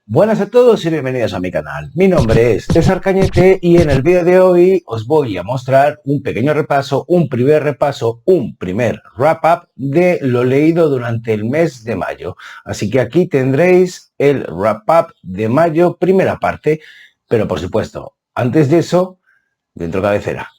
Buenas a todos y bienvenidos a mi canal. Mi nombre es César Cañete y en el vídeo de hoy os voy a mostrar un pequeño repaso, un primer wrap-up de lo leído durante el mes de mayo. Así que aquí tendréis el wrap-up de mayo, primera parte, pero por supuesto, antes de eso, dentro cabecera.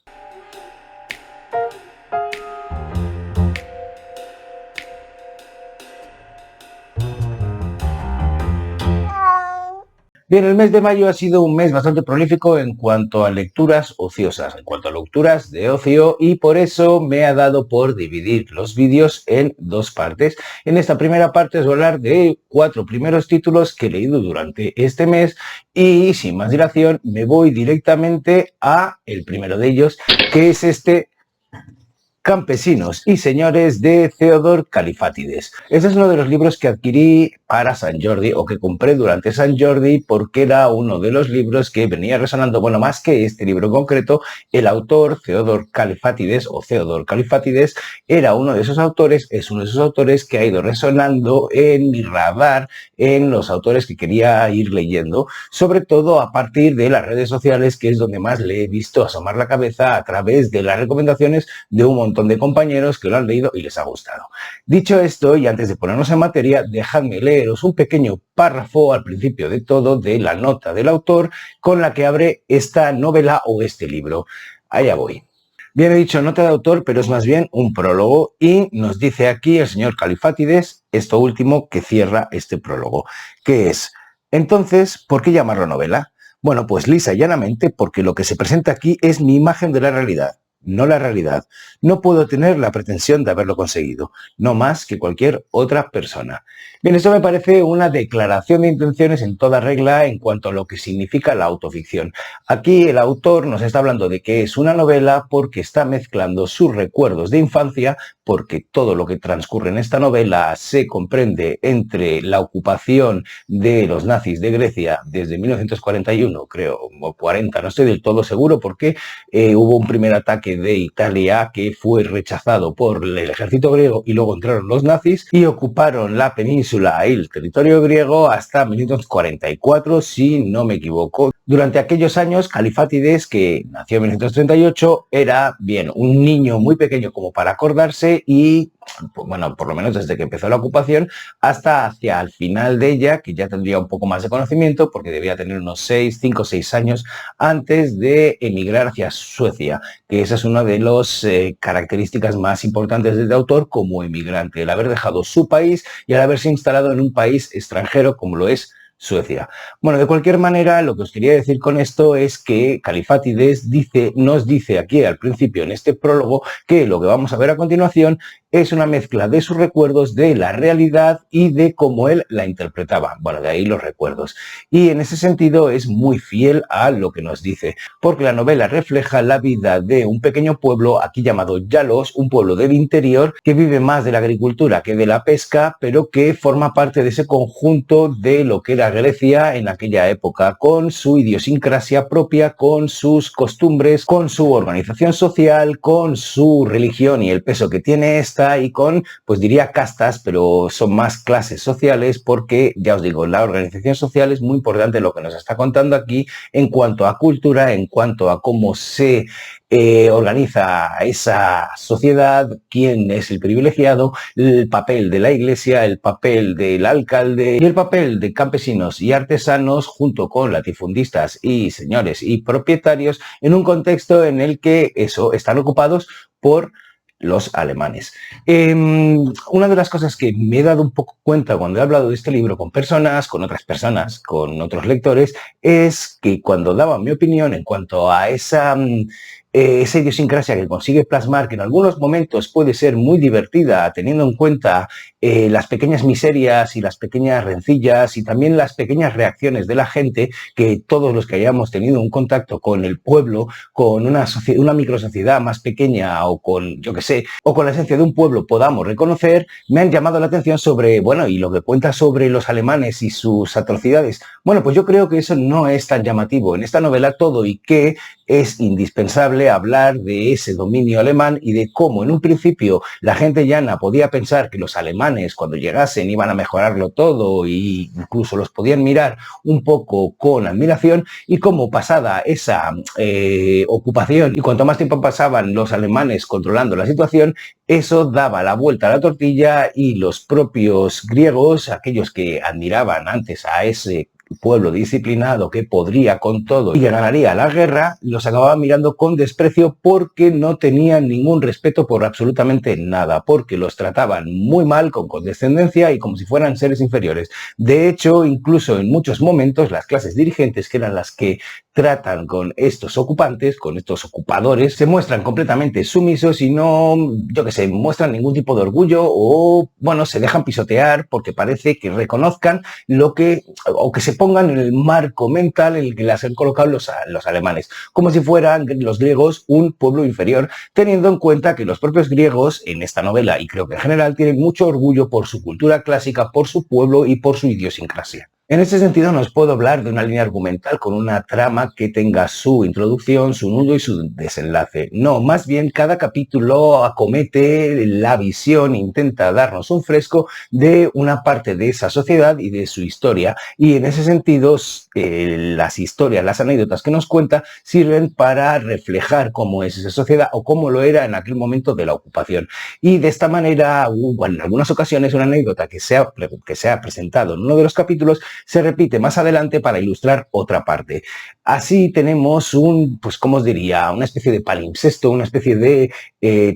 Bien, el mes de mayo ha sido un mes bastante prolífico en cuanto a lecturas ociosas, en cuanto a lecturas de ocio, y por eso me ha dado por dividir los vídeos en dos partes. En esta primera parte os voy a hablar de 4 primeros títulos que he leído durante este mes y sin más dilación me voy directamente a el primero de ellos, que es este Campesinos y señores de Theodore Kalifatides. Este es uno de los libros que adquirí para San Jordi o que compré durante San Jordi porque era uno de los libros que venía resonando, bueno, más que este libro en concreto, el autor Theodore Kalifatides era uno de esos autores, es uno de esos autores que ha ido resonando en mi radar en los autores que quería ir leyendo, sobre todo a partir de las redes sociales, que es donde más le he visto asomar la cabeza a través de las recomendaciones de un montón de compañeros que lo han leído y les ha gustado. Dicho esto, y antes de ponernos en materia, dejadme leeros un pequeño párrafo al principio de todo de la nota del autor con la que abre esta novela o este libro. Allá voy. Bien, he dicho nota de autor, pero es más bien un prólogo y nos dice aquí el señor Kalifatides esto último que cierra este prólogo, que es: entonces, ¿por qué llamarlo novela? Bueno, pues lisa y llanamente porque lo que se presenta aquí es mi imagen de la realidad, no la realidad. No puedo tener la pretensión de haberlo conseguido, no más que cualquier otra persona. Bien, esto me parece una declaración de intenciones en toda regla en cuanto a lo que significa la autoficción. Aquí el autor nos está hablando de que es una novela porque está mezclando sus recuerdos de infancia, porque todo lo que transcurre en esta novela se comprende entre la ocupación de los nazis de Grecia desde 1941, creo, o 40, no estoy del todo seguro, porque hubo un primer ataque de Italia que fue rechazado por el ejército griego y luego entraron los nazis y ocuparon la península y el territorio griego hasta 1944, si no me equivoco. Durante aquellos años, Kalifatides, que nació en 1938, era, bien, un niño muy pequeño como para acordarse y, bueno, por lo menos desde que empezó la ocupación hasta hacia el final de ella, que ya tendría un poco más de conocimiento porque debía tener unos 5 o 6 años antes de emigrar hacia Suecia, que esa es una de las características más importantes del autor como emigrante, el haber dejado su país y el haberse instalado en un país extranjero como lo es Suecia. Bueno, de cualquier manera, lo que os quería decir con esto es que Kalifatides nos dice aquí al principio en este prólogo que lo que vamos a ver a continuación es una mezcla de sus recuerdos, de la realidad y de cómo él la interpretaba. Bueno, de ahí los recuerdos. Y en ese sentido es muy fiel a lo que nos dice, porque la novela refleja la vida de un pequeño pueblo aquí llamado Yalos, un pueblo del interior que vive más de la agricultura que de la pesca, pero que forma parte de ese conjunto de lo que era Grecia en aquella época, con su idiosincrasia propia, con sus costumbres, con su organización social, con su religión y el peso que tiene esta, y con, pues diría castas, pero son más clases sociales porque, ya os digo, la organización social es muy importante lo que nos está contando aquí en cuanto a cultura, en cuanto a cómo se organiza esa sociedad, quién es el privilegiado, el papel de la iglesia, el papel del alcalde y el papel de campesinos y artesanos junto con latifundistas y señores y propietarios en un contexto en el que están ocupados por los alemanes. Una de las cosas que me he dado un poco cuenta cuando he hablado de este libro con personas, con otras personas, con otros lectores, es que cuando daba mi opinión en cuanto a esa idiosincrasia que consigue plasmar, que en algunos momentos puede ser muy divertida, teniendo en cuenta las pequeñas miserias y las pequeñas rencillas y también las pequeñas reacciones de la gente, que todos los que hayamos tenido un contacto con el pueblo, con una microsociedad más pequeña o con, yo qué sé, o con la esencia de un pueblo podamos reconocer, me han llamado la atención sobre, bueno, y lo que cuenta sobre los alemanes y sus atrocidades. Bueno, pues yo creo que eso no es tan llamativo. En esta novela todo y que es indispensable suele hablar de ese dominio alemán y de cómo en un principio la gente llana podía pensar que los alemanes cuando llegasen iban a mejorarlo todo e incluso los podían mirar un poco con admiración, y cómo pasada esa ocupación y cuanto más tiempo pasaban los alemanes controlando la situación, eso daba la vuelta a la tortilla y los propios griegos, aquellos que admiraban antes a ese pueblo disciplinado que podría con todo y ganaría la guerra, los acababan mirando con desprecio porque no tenían ningún respeto por absolutamente nada, porque los trataban muy mal, con condescendencia y como si fueran seres inferiores. De hecho, incluso en muchos momentos las clases dirigentes, que eran las que tratan con estos ocupantes, con estos ocupadores, se muestran completamente sumisos y no, yo que sé, muestran ningún tipo de orgullo o, bueno, se dejan pisotear porque parece que reconozcan lo que, o que se pongan en el marco mental en el que las han colocado los alemanes, como si fueran los griegos un pueblo inferior, teniendo en cuenta que los propios griegos en esta novela, y creo que en general, tienen mucho orgullo por su cultura clásica, por su pueblo y por su idiosincrasia. En ese sentido, no os puedo hablar de una línea argumental con una trama que tenga su introducción, su nudo y su desenlace. No, más bien cada capítulo acomete la visión, intenta darnos un fresco de una parte de esa sociedad y de su historia. Y en ese sentido, las historias, las anécdotas que nos cuenta sirven para reflejar cómo es esa sociedad o cómo lo era en aquel momento de la ocupación. Y de esta manera, en algunas ocasiones, una anécdota que se ha presentado en uno de los capítulos se repite más adelante para ilustrar otra parte. Así tenemos pues ¿cómo os diría? Una especie de palimpsesto, una especie de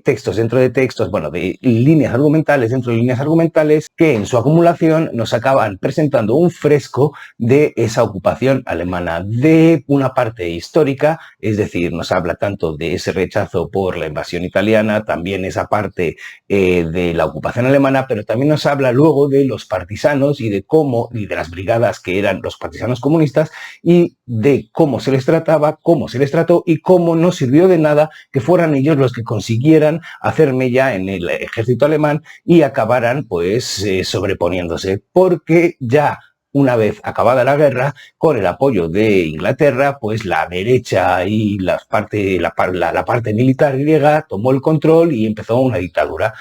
textos dentro de textos, bueno, de líneas argumentales dentro de líneas argumentales que en su acumulación nos acaban presentando un fresco de esa ocupación alemana, de una parte histórica, es decir, nos habla tanto de ese rechazo por la invasión italiana, también esa parte de la ocupación alemana, pero también nos habla luego de los partisanos y de cómo, y de las brigadas que eran los partisanos comunistas, y de cómo se les trataba, cómo se les trató y cómo no sirvió de nada que fueran ellos los que consiguieran hacer mella en el ejército alemán y acabaran pues sobreponiéndose, porque ya una vez acabada la guerra, con el apoyo de Inglaterra, pues la derecha y la parte militar griega tomó el control y empezó una dictadura.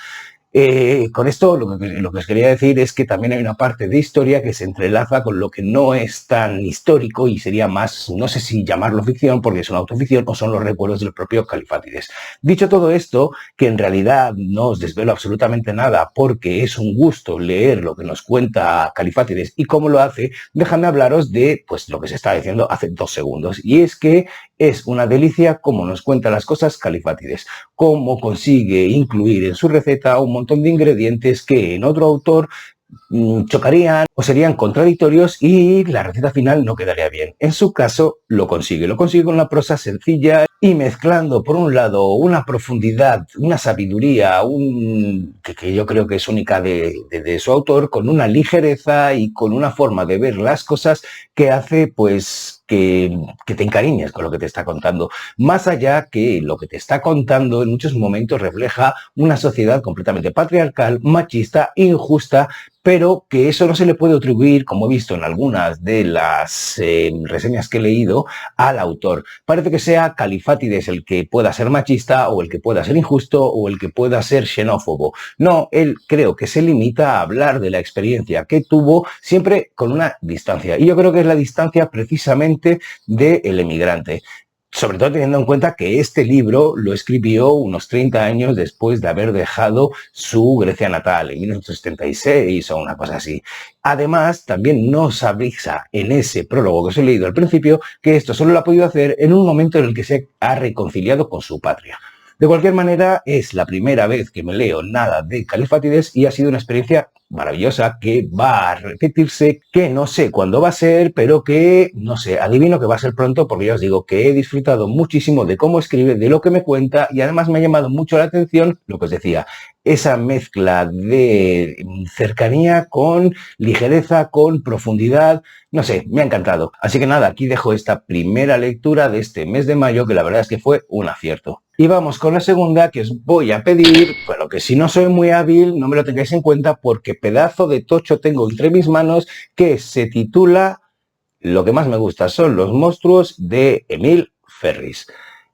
Con esto lo que os quería decir es que también hay una parte de historia que se entrelaza con lo que no es tan histórico y sería más, no sé si llamarlo ficción porque es una autoficción o son los recuerdos del propio Califátides. Dicho todo esto, que en realidad no os desvelo absolutamente nada porque es un gusto leer lo que nos cuenta Califátides y cómo lo hace, déjame hablaros de pues lo que se estaba diciendo hace 2 segundos, y es que es una delicia cómo nos cuenta las cosas Califátides, cómo consigue incluir en su receta un montón de ingredientes que en otro autor chocarían o serían contradictorios y la receta final no quedaría bien. En su caso lo consigue con una prosa sencilla y mezclando por un lado una profundidad, una sabiduría, que yo creo que es única de su autor, con una ligereza y con una forma de ver las cosas que hace pues que te encariñes con lo que te está contando. Más allá que lo que te está contando en muchos momentos refleja una sociedad completamente patriarcal, machista, injusta, pero que eso no se le puede atribuir, como he visto en algunas de las reseñas que he leído, al autor. Parece que sea Califátides el que pueda ser machista o el que pueda ser injusto o el que pueda ser xenófobo. No, él creo que se limita a hablar de la experiencia que tuvo, siempre con una distancia. Y yo creo que es la distancia precisamente del emigrante. Sobre todo teniendo en cuenta que este libro lo escribió unos 30 años después de haber dejado su Grecia natal, en 1976 o una cosa así. Además, también nos avisa en ese prólogo que os he leído al principio que esto solo lo ha podido hacer en un momento en el que se ha reconciliado con su patria. De cualquier manera, es la primera vez que me leo nada de Califátides y ha sido una experiencia maravillosa que va a repetirse, que no sé cuándo va a ser, pero que, no sé, adivino que va a ser pronto porque ya os digo que he disfrutado muchísimo de cómo escribe, de lo que me cuenta y además me ha llamado mucho la atención lo que os decía, esa mezcla de cercanía con ligereza, con profundidad, no sé, me ha encantado. Así que nada, aquí dejo esta primera lectura de este mes de mayo que la verdad es que fue un acierto. Y vamos con la segunda, que os voy a pedir, bueno, que si no soy muy hábil, no me lo tengáis en cuenta porque pedazo de tocho tengo entre mis manos, que se titula Lo que más me gusta son los monstruos, de Emil Ferris.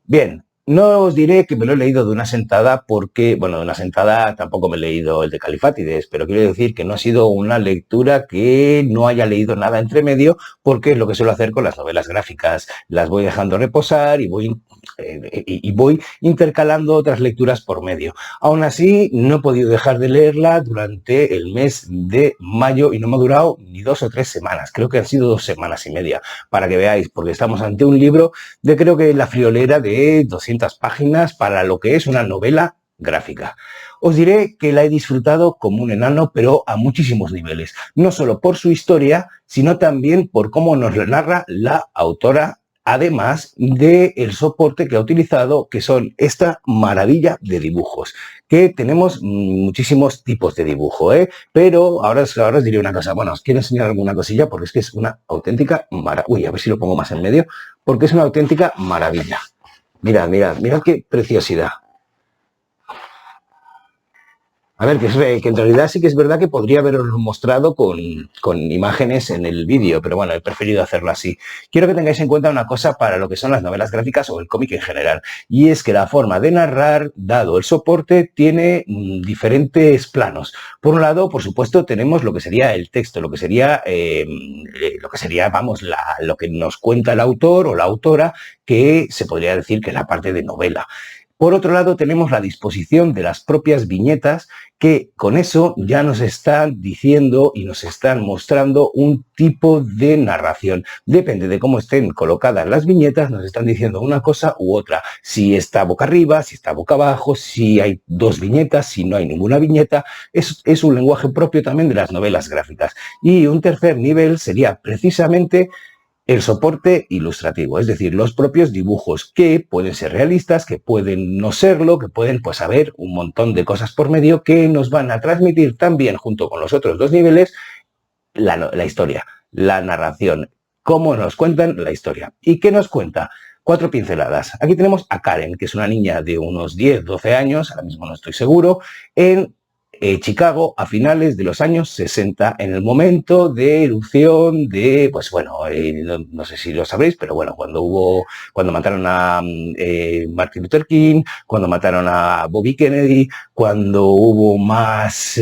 Bien, No os diré que me lo he leído de una sentada porque, bueno, de una sentada tampoco me he leído el de Califátides, pero quiero decir que no ha sido una lectura que no haya leído nada entre medio, porque es lo que suelo hacer con las novelas gráficas. Las voy dejando reposar y voy intercalando otras lecturas por medio. Aún así, no he podido dejar de leerla durante el mes de mayo y no me ha durado ni 2 o 3 semanas. Creo que han sido 2 semanas y media, para que veáis, porque estamos ante un libro de creo que la friolera de 200 páginas para lo que es una novela gráfica. Os diré que la he disfrutado como un enano, pero a muchísimos niveles. No solo por su historia, sino también por cómo nos lo narra la autora, además del soporte que ha utilizado, que son esta maravilla de dibujos, que tenemos muchísimos tipos de dibujo, ¿eh? Pero ahora os diré una cosa. Bueno, os quiero enseñar alguna cosilla porque es que es una auténtica maravilla. Uy, a ver si lo pongo más en medio, porque es una auténtica maravilla. Mirad, mirad, mirad qué preciosidad. A ver, que en realidad sí que es verdad que podría haberlo mostrado con imágenes en el vídeo, pero bueno, he preferido hacerlo así. Quiero que tengáis en cuenta una cosa para lo que son las novelas gráficas o el cómic en general, y es que la forma de narrar, dado el soporte, tiene diferentes planos. Por un lado, por supuesto, tenemos lo que sería el texto, vamos, lo que nos cuenta el autor o la autora, que se podría decir que es la parte de novela. Por otro lado, tenemos la disposición de las propias viñetas, que con eso ya nos están diciendo y nos están mostrando un tipo de narración. Depende de cómo estén colocadas las viñetas, nos están diciendo una cosa u otra. Si está boca arriba, si está boca abajo, si hay dos viñetas, si no hay ninguna viñeta. Es un lenguaje propio también de las novelas gráficas. Y un tercer nivel sería precisamente el soporte ilustrativo, es decir, los propios dibujos, que pueden ser realistas, que pueden no serlo, que pueden pues haber un montón de cosas por medio que nos van a transmitir también, junto con los otros dos niveles, la historia, la narración, cómo nos cuentan la historia. ¿Y qué nos cuenta? 4 pinceladas. Aquí tenemos a Karen, que es una niña de unos 10, 12 años, ahora mismo no estoy seguro, en Chicago a finales de los años 60, en el momento de erupción de, pues bueno, no sé si lo sabréis, pero bueno, cuando mataron a Martin Luther King, cuando mataron a Bobby Kennedy, cuando hubo más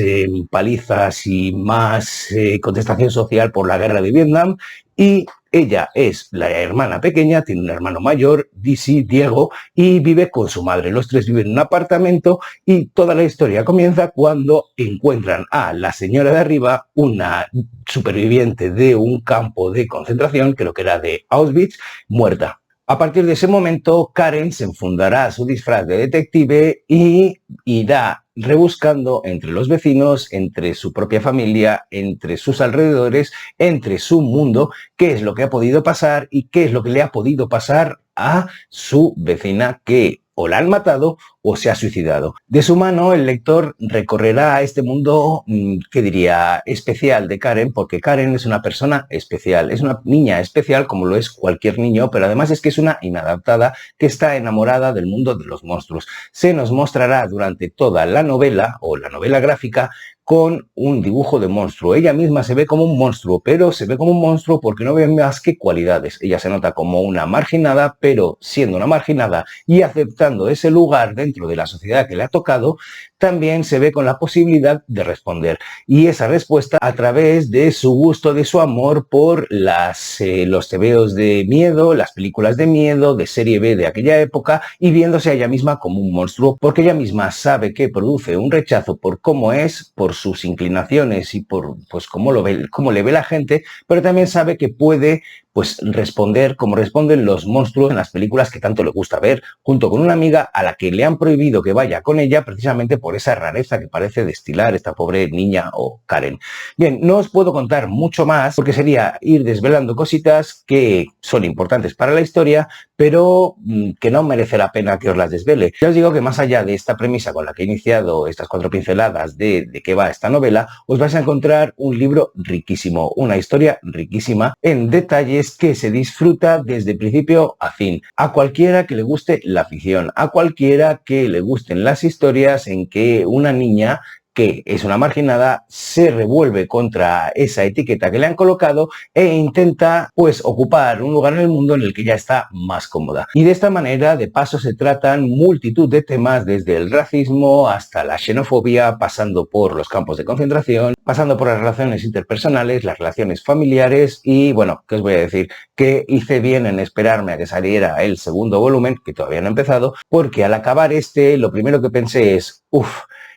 palizas y más contestación social por la guerra de Vietnam, y ella es la hermana pequeña, tiene un hermano mayor, Diego, y vive con su madre. Los tres viven en un apartamento y toda la historia comienza cuando encuentran a la señora de arriba, una superviviente de un campo de concentración, creo que era de Auschwitz, muerta. A partir de ese momento, Karen se enfundará su disfraz de detective y irá rebuscando entre los vecinos, entre su propia familia, entre sus alrededores, entre su mundo, qué es lo que ha podido pasar y qué es lo que le ha podido pasar a su vecina, que o la han matado o se ha suicidado. De su mano, el lector recorrerá este mundo, ¿qué diría?, especial de Karen, porque Karen es una persona especial, es una niña especial como lo es cualquier niño, pero además es que es una inadaptada que está enamorada del mundo de los monstruos. Se nos mostrará durante toda la novela o la novela gráfica con un dibujo de monstruo. Ella misma se ve como un monstruo, pero se ve como un monstruo porque no ve más que cualidades. Ella se nota como una marginada, pero siendo una marginada y aceptando ese lugar dentro de la sociedad que le ha tocado, también se ve con la posibilidad de responder. Y esa respuesta a través de su gusto, de su amor por los tebeos de miedo, las películas de miedo, de serie B de aquella época, y viéndose a ella misma como un monstruo, porque ella misma sabe que produce un rechazo por cómo es, por sus inclinaciones y por pues cómo le ve la gente, pero también sabe que puede pues responder como responden los monstruos en las películas que tanto le gusta ver, junto con una amiga a la que le han prohibido que vaya con ella precisamente por esa rareza que parece destilar esta pobre niña o Karen. Bien, no os puedo contar mucho más porque sería ir desvelando cositas que son importantes para la historia, pero que no merece la pena que os las desvele. Ya os digo que más allá de esta premisa con la que he iniciado estas 4 pinceladas de qué va esta novela, os vais a encontrar un libro riquísimo, una historia riquísima en detalles que se disfruta desde principio a fin. A cualquiera que le guste la ficción, a cualquiera que le gusten las historias en que una niña que es una marginada, se revuelve contra esa etiqueta que le han colocado e intenta pues ocupar un lugar en el mundo en el que ya está más cómoda. Y de esta manera, de paso, se tratan multitud de temas, desde el racismo hasta la xenofobia, pasando por los campos de concentración, pasando por las relaciones interpersonales, las relaciones familiares y, bueno, ¿qué os voy a decir? Que hice bien en esperarme a que saliera el segundo volumen, que todavía no ha empezado, porque al acabar este, lo primero que pensé es,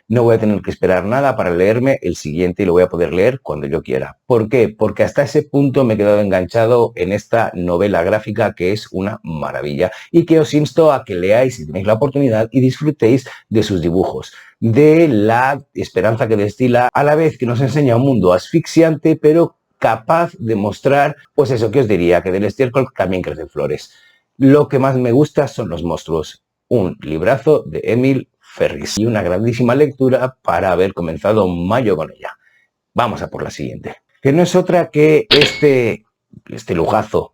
no voy a tener que esperar nada para leerme el siguiente y lo voy a poder leer cuando yo quiera. ¿Por qué? Porque hasta ese punto me he quedado enganchado en esta novela gráfica que es una maravilla y que os insto a que leáis si tenéis la oportunidad y disfrutéis de sus dibujos, de la esperanza que destila, a la vez que nos enseña un mundo asfixiante pero capaz de mostrar, pues eso que os diría, que del estiércol también crecen flores. Lo que más me gusta son los monstruos. Un librazo de Emil Ferris y una grandísima lectura para haber comenzado mayo con ella. Vamos a por la siguiente, que no es otra que este lujazo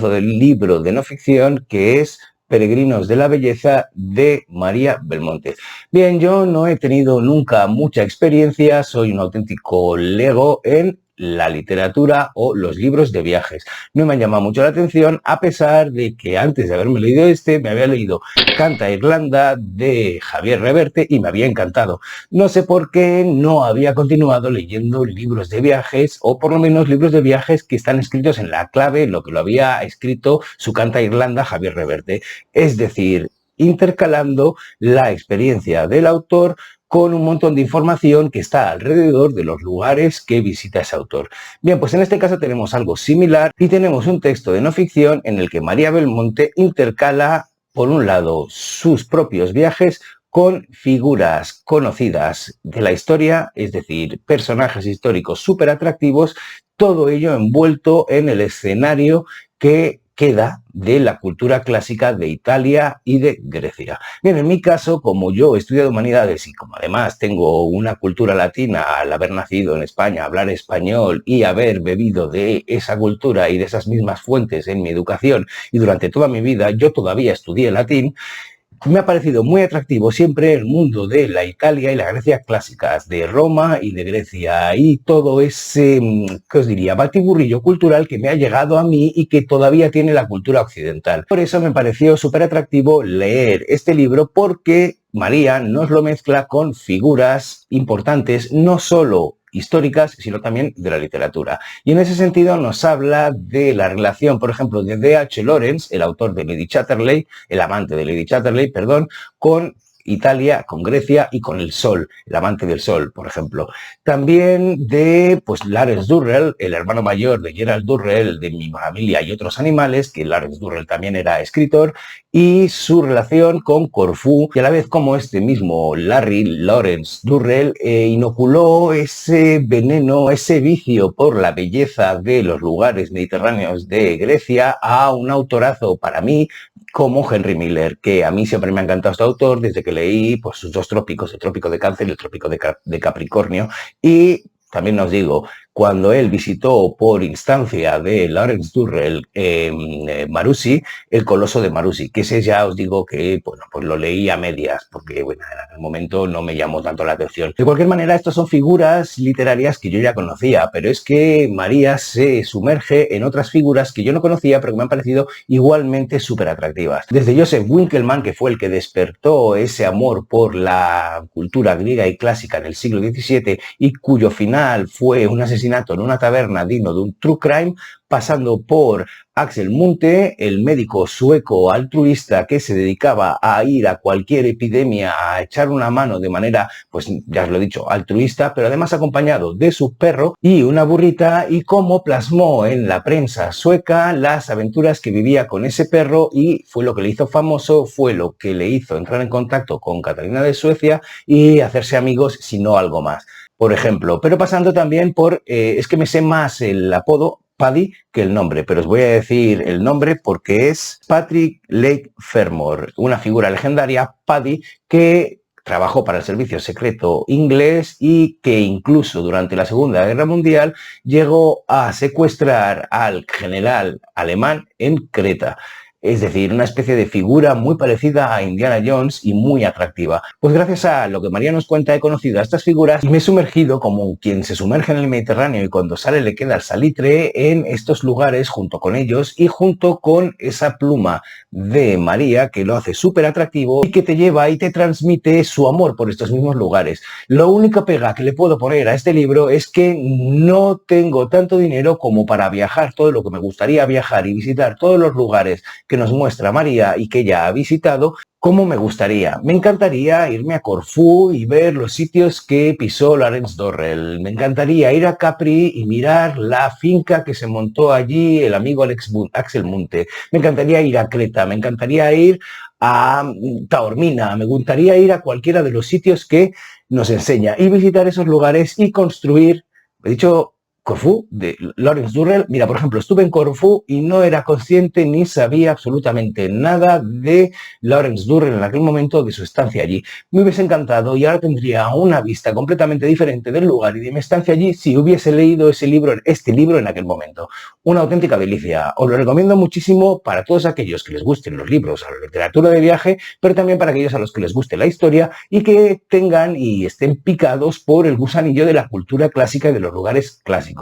del libro de no ficción, que es Peregrinos de la Belleza, de María Belmonte. Bien, yo no he tenido nunca mucha experiencia, soy un auténtico lego en la literatura o los libros de viajes. No me han llamado mucho la atención, a pesar de que antes de haberme leído me había leído Canta Irlanda de Javier Reverte y me había encantado. No sé por qué no había continuado leyendo libros de viajes, o por lo menos libros de viajes que están escritos en la clave, lo que lo había escrito su Canta Irlanda Javier Reverte. Es decir, intercalando la experiencia del autor con un montón de información que está alrededor de los lugares que visita ese autor. Bien, pues en este caso tenemos algo similar y tenemos un texto de no ficción en el que María Belmonte intercala, por un lado, sus propios viajes con figuras conocidas de la historia, es decir, personajes históricos súper atractivos, todo ello envuelto en el escenario que queda de la cultura clásica de Italia y de Grecia. Bien, en mi caso, como yo he estudiado humanidades y como además tengo una cultura latina al haber nacido en España, hablar español y haber bebido de esa cultura y de esas mismas fuentes en mi educación, y durante toda mi vida yo todavía estudié latín, me ha parecido muy atractivo siempre el mundo de la Italia y la Grecia clásicas, de Roma y de Grecia, y todo ese, ¿qué os diría?, batiburrillo cultural que me ha llegado a mí y que todavía tiene la cultura occidental. Por eso me pareció súper atractivo leer este libro, porque María nos lo mezcla con figuras importantes, no solo históricas, sino también de la literatura. Y en ese sentido nos habla de la relación, por ejemplo, de D.H. Lawrence, el autor de Lady Chatterley, el amante de Lady Chatterley, perdón, con Italia, con Grecia y con el sol, el amante del sol, por ejemplo. También de Lawrence Durrell, el hermano mayor de Gerald Durrell, de Mi familia y otros animales, que Lawrence Durrell también era escritor, y su relación con Corfú, y a la vez como este mismo Larry Lawrence Durrell inoculó ese veneno, ese vicio por la belleza de los lugares mediterráneos de Grecia a un autorazo para mí como Henry Miller, que a mí siempre me ha encantado este autor desde que leí sus dos trópicos, el trópico de Cáncer y el trópico de Capricornio. Y también os digo, cuando él visitó por instancia de Lawrence Durrell Marussi, el Coloso de Marussi, que ese ya os digo que bueno, pues lo leí a medias, porque bueno, en aquel momento no me llamó tanto la atención. De cualquier manera, estas son figuras literarias que yo ya conocía, pero es que María se sumerge en otras figuras que yo no conocía, pero que me han parecido igualmente súper atractivas. Desde Joseph Winkelmann, que fue el que despertó ese amor por la cultura griega y clásica en el siglo XVII y cuyo final fue un asesinato en una taberna digno de un true crime, pasando por Axel Munthe, el médico sueco altruista que se dedicaba a ir a cualquier epidemia a echar una mano de manera, pues ya os lo he dicho, altruista, pero además acompañado de su perro y una burrita, y cómo plasmó en la prensa sueca las aventuras que vivía con ese perro, y fue lo que le hizo famoso, fue lo que le hizo entrar en contacto con Catalina de Suecia y hacerse amigos, si no algo más, por ejemplo. Pero pasando también por, es que me sé más el apodo Paddy que el nombre, pero os voy a decir el nombre porque es Patrick Lake Fermor, una figura legendaria, Paddy, que trabajó para el servicio secreto inglés y que incluso durante la Segunda Guerra Mundial llegó a secuestrar al general alemán en Creta. Es decir, una especie de figura muy parecida a Indiana Jones y muy atractiva. Pues gracias a lo que María nos cuenta he conocido a estas figuras y me he sumergido como quien se sumerge en el Mediterráneo y cuando sale le queda el salitre en estos lugares junto con ellos y junto con esa pluma de María que lo hace súper atractivo y que te lleva y te transmite su amor por estos mismos lugares. Lo única pega que le puedo poner a este libro es que no tengo tanto dinero como para viajar todo lo que me gustaría viajar y visitar todos los lugares que nos muestra María y que ella ha visitado, como me gustaría. Me encantaría irme a Corfú y ver los sitios que pisó Lawrence Durrell. Me encantaría ir a Capri y mirar la finca que se montó allí el amigo Axel Munthe. Me encantaría ir a Creta, me encantaría ir a Taormina, me gustaría ir a cualquiera de los sitios que nos enseña y visitar esos lugares y construir, he dicho Corfú, de Lawrence Durrell. Mira, por ejemplo, estuve en Corfú y no era consciente ni sabía absolutamente nada de Lawrence Durrell en aquel momento de su estancia allí. Me hubiese encantado y ahora tendría una vista completamente diferente del lugar y de mi estancia allí si hubiese leído este libro en aquel momento. Una auténtica delicia. Os lo recomiendo muchísimo para todos aquellos que les gusten los libros, a la literatura de viaje, pero también para aquellos a los que les guste la historia y que tengan y estén picados por el gusanillo de la cultura clásica y de los lugares clásicos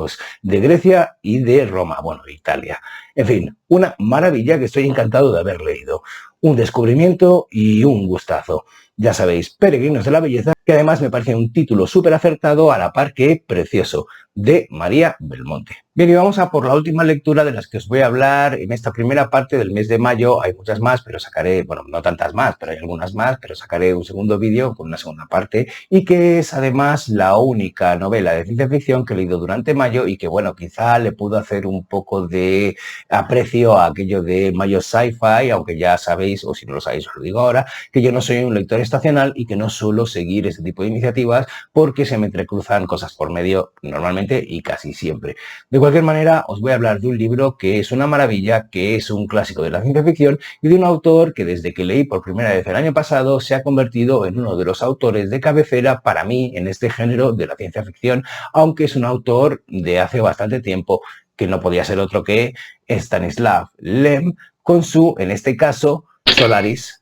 de Grecia y de Roma, bueno, de Italia. En fin, una maravilla que estoy encantado de haber leído. Un descubrimiento y un gustazo. Ya sabéis, Peregrinos de la Belleza, que además me parece un título súper acertado a la par que precioso, de María Belmonte. Bien, y vamos a por la última lectura de las que os voy a hablar en esta primera parte del mes de mayo. Hay muchas más, pero sacaré, bueno, no tantas más, pero hay algunas más, pero sacaré un segundo vídeo con una segunda parte y que es además la única novela de ciencia ficción que he leído durante mayo y que, bueno, quizá le pudo hacer un poco de aprecio a aquello de mayo sci-fi, aunque ya sabéis, o si no lo sabéis os lo digo ahora, que yo no soy un lector estacional y que no suelo seguir este tipo de iniciativas porque se me entrecruzan cosas por medio normalmente y casi siempre. De cualquier manera, os voy a hablar de un libro que es una maravilla, que es un clásico de la ciencia ficción y de un autor que desde que leí por primera vez el año pasado se ha convertido en uno de los autores de cabecera para mí en este género de la ciencia ficción, aunque es un autor de hace bastante tiempo que no podía ser otro que Stanislav Lem con su, en este caso, Solaris,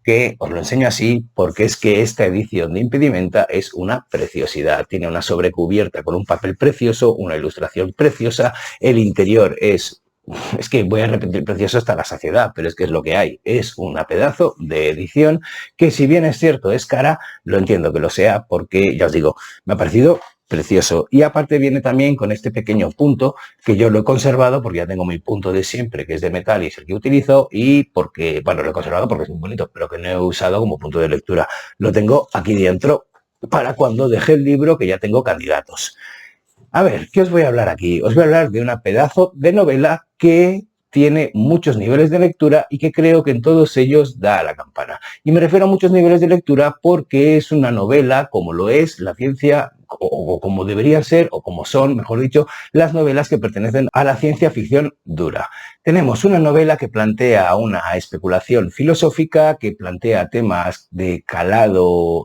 que os lo enseño así porque es que esta edición de Impedimenta es una preciosidad. Tiene una sobrecubierta con un papel precioso, una ilustración preciosa, el interior es que voy a repetir precioso hasta la saciedad, pero es que es lo que hay. Es una pedazo de edición que si bien es cierto es cara, lo entiendo que lo sea porque, ya os digo, me ha parecido precioso. Y aparte viene también con este pequeño punto que yo lo he conservado porque ya tengo mi punto de siempre, que es de metal y es el que utilizo y porque, bueno, lo he conservado porque es muy bonito, pero que no he usado como punto de lectura. Lo tengo aquí dentro para cuando deje el libro que ya tengo candidatos. A ver, ¿qué os voy a hablar aquí? Os voy a hablar de una pedazo de novela que tiene muchos niveles de lectura y que creo que en todos ellos da a la campana. Y me refiero a muchos niveles de lectura porque es una novela como lo es la ciencia o como deberían ser, o como son, mejor dicho, las novelas que pertenecen a la ciencia ficción dura. Tenemos una novela que plantea una especulación filosófica, que plantea temas de calado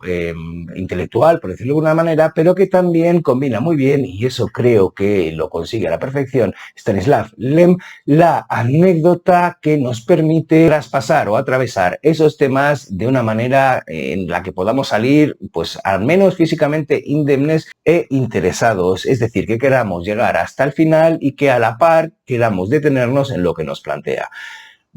intelectual, por decirlo de alguna manera, pero que también combina muy bien, y eso creo que lo consigue a la perfección Stanislav Lem, la anécdota que nos permite traspasar o atravesar esos temas de una manera en la que podamos salir, pues al menos físicamente indemnes e interesados, es decir, que queramos llegar hasta el final y que a la par queramos detenernos en lo que nos plantea.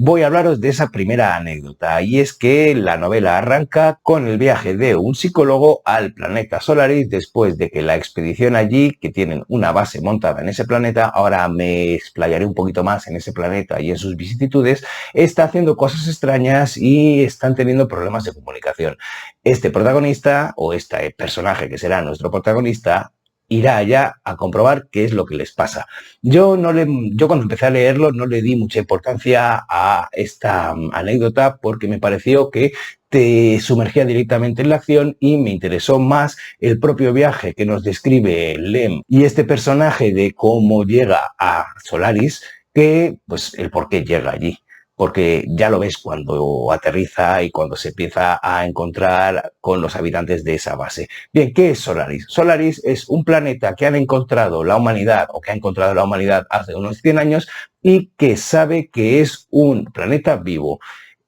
Voy a hablaros de esa primera anécdota y es que la novela arranca con el viaje de un psicólogo al planeta Solaris después de que la expedición allí, que tienen una base montada en ese planeta, ahora me explayaré un poquito más en ese planeta y en sus vicisitudes, está haciendo cosas extrañas y están teniendo problemas de comunicación. Este protagonista o este personaje que será nuestro protagonista irá allá a comprobar qué es lo que les pasa. Yo cuando empecé a leerlo no le di mucha importancia a esta anécdota porque me pareció que te sumergía directamente en la acción y me interesó más el propio viaje que nos describe Lem y este personaje de cómo llega a Solaris que pues el por qué llega allí. porque ya lo ves cuando aterriza y cuando se empieza a encontrar con los habitantes de esa base. Bien, ¿qué es Solaris? Solaris es un planeta que han encontrado la humanidad, o que ha encontrado la humanidad hace unos 100 años, y que sabe que es un planeta vivo.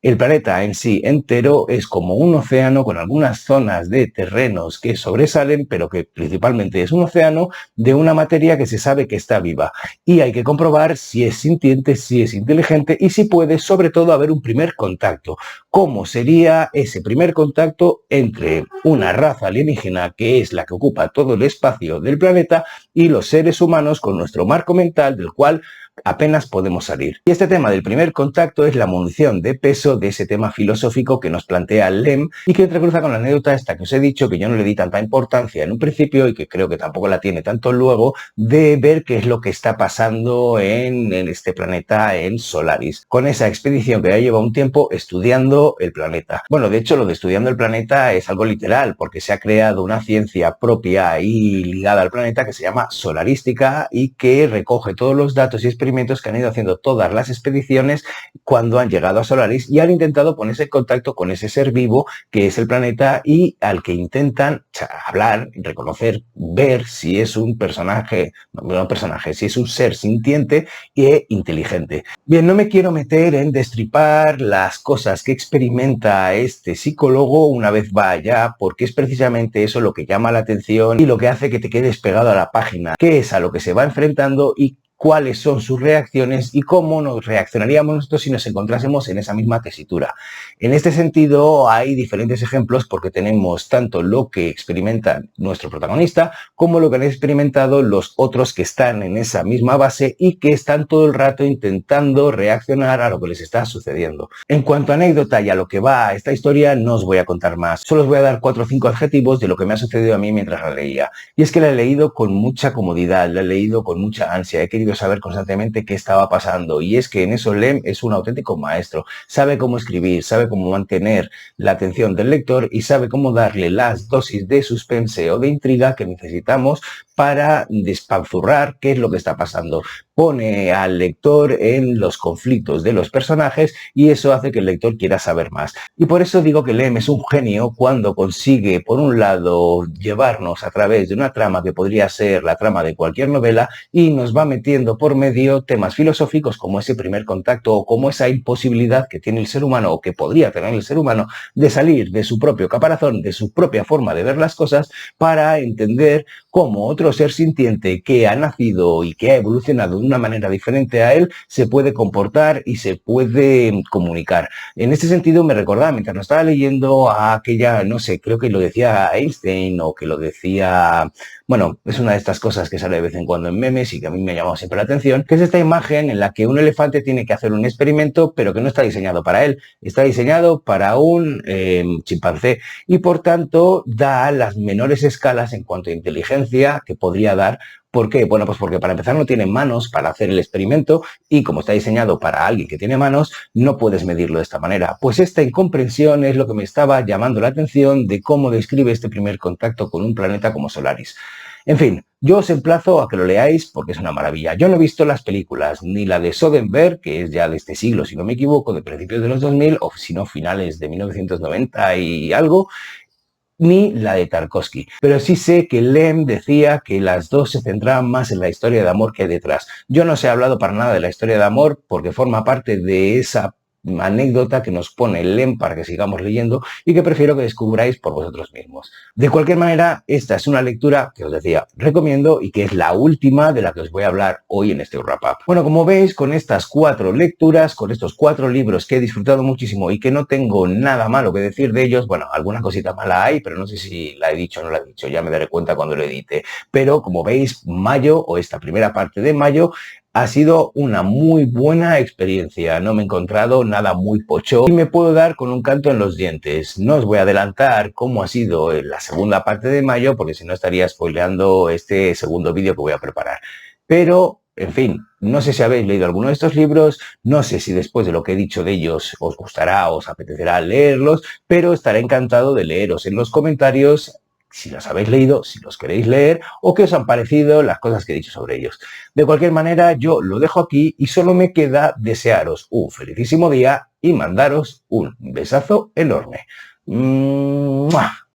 El planeta en sí entero es como un océano con algunas zonas de terrenos que sobresalen, pero que principalmente es un océano de una materia que se sabe que está viva. Y hay que comprobar si es sintiente, si es inteligente y si puede, sobre todo, haber un primer contacto. ¿Cómo sería ese primer contacto entre una raza alienígena, que es la que ocupa todo el espacio del planeta, y los seres humanos con nuestro marco mental, del cual apenas podemos salir? Y este tema del primer contacto es la munición de peso de ese tema filosófico que nos plantea Lem y que entrecruza con la anécdota esta que os he dicho, que yo no le di tanta importancia en un principio y que creo que tampoco la tiene tanto luego, de ver qué es lo que está pasando en este planeta, en Solaris, con esa expedición que ya lleva un tiempo estudiando el planeta. Bueno, de hecho, lo de estudiando el planeta es algo literal, porque se ha creado una ciencia propia y ligada al planeta que se llama solarística y que recoge todos los datos y experimentos que han ido haciendo todas las expediciones cuando han llegado a Solaris y han intentado ponerse en contacto con ese ser vivo que es el planeta y al que intentan hablar, reconocer, ver si es un personaje, no un personaje, si es un ser sintiente e inteligente. Bien, no me quiero meter en destripar las cosas que experimenta este psicólogo una vez va allá, porque es precisamente eso lo que llama la atención y lo que hace que te quedes pegado a la página, qué es a lo que se va enfrentando y cuáles son sus reacciones y cómo nos reaccionaríamos nosotros si nos encontrásemos en esa misma tesitura. En este sentido hay diferentes ejemplos porque tenemos tanto lo que experimenta nuestro protagonista como lo que han experimentado los otros que están en esa misma base y que están todo el rato intentando reaccionar a lo que les está sucediendo. En cuanto a anécdota y a lo que va esta historia, no os voy a contar más. Solo os voy a dar 4 o 5 adjetivos de lo que me ha sucedido a mí mientras la leía. Y es que la he leído con mucha comodidad, la he leído con mucha ansia, he querido saber constantemente qué estaba pasando y es que en eso Lem es un auténtico maestro, sabe cómo escribir, sabe cómo mantener la atención del lector y sabe cómo darle las dosis de suspense o de intriga que necesitamos para despanzurrar qué es lo que está pasando. Pone al lector en los conflictos de los personajes y eso hace que el lector quiera saber más. Y por eso digo que Lem es un genio cuando consigue, por un lado, llevarnos a través de una trama que podría ser la trama de cualquier novela y nos va metiendo por medio temas filosóficos como ese primer contacto o como esa imposibilidad que tiene el ser humano o que podría tener el ser humano de salir de su propio caparazón, de su propia forma de ver las cosas para entender cómo otro ser sintiente que ha nacido y que ha evolucionado de una manera diferente a él se puede comportar y se puede comunicar. En este sentido me recordaba mientras lo estaba leyendo a aquella, no sé, creo que lo decía Einstein o que lo decía... Bueno, es una de estas cosas que sale de vez en cuando en memes y que a mí me ha llamado siempre la atención, que es esta imagen en la que un elefante tiene que hacer un experimento, pero que no está diseñado para él, está diseñado para un chimpancé y por tanto da las menores escalas en cuanto a inteligencia que podría dar. ¿Por qué? Bueno, pues porque para empezar no tiene manos para hacer el experimento y como está diseñado para alguien que tiene manos, no puedes medirlo de esta manera. Pues esta incomprensión es lo que me estaba llamando la atención de cómo describe este primer contacto con un planeta como Solaris. En fin, yo os emplazo a que lo leáis porque es una maravilla. Yo no he visto las películas, ni la de Soderbergh, que es ya de este siglo, si no me equivoco, de principios de los 2000, o si no, finales de 1990 y algo, ni la de Tarkovsky. Pero sí sé que Lem decía que las dos se centraban más en la historia de amor que hay detrás. Yo no os he hablado para nada de la historia de amor porque forma parte de esa anécdota que nos pone Lem para que sigamos leyendo y que prefiero que descubráis por vosotros mismos. De cualquier manera, esta es una lectura que os decía, recomiendo y que es la última de la que os voy a hablar hoy en este wrap-up. Bueno, como veis, con estas 4 lecturas, con estos 4 libros que he disfrutado muchísimo y que no tengo nada malo que decir de ellos, bueno, alguna cosita mala hay, pero no sé si la he dicho o no la he dicho, ya me daré cuenta cuando lo edite. Pero como veis, mayo o esta primera parte de mayo ha sido una muy buena experiencia, no me he encontrado nada muy pocho y me puedo dar con un canto en los dientes. No os voy a adelantar cómo ha sido la segunda parte de mayo porque si no estaría spoileando este segundo vídeo que voy a preparar. Pero, en fin, no sé si habéis leído alguno de estos libros, no sé si después de lo que he dicho de ellos os gustará, os apetecerá leerlos, pero estaré encantado de leeros en los comentarios si los habéis leído, si los queréis leer o qué os han parecido las cosas que he dicho sobre ellos. De cualquier manera, yo lo dejo aquí y solo me queda desearos un felicísimo día y mandaros un besazo enorme. ¡Mua!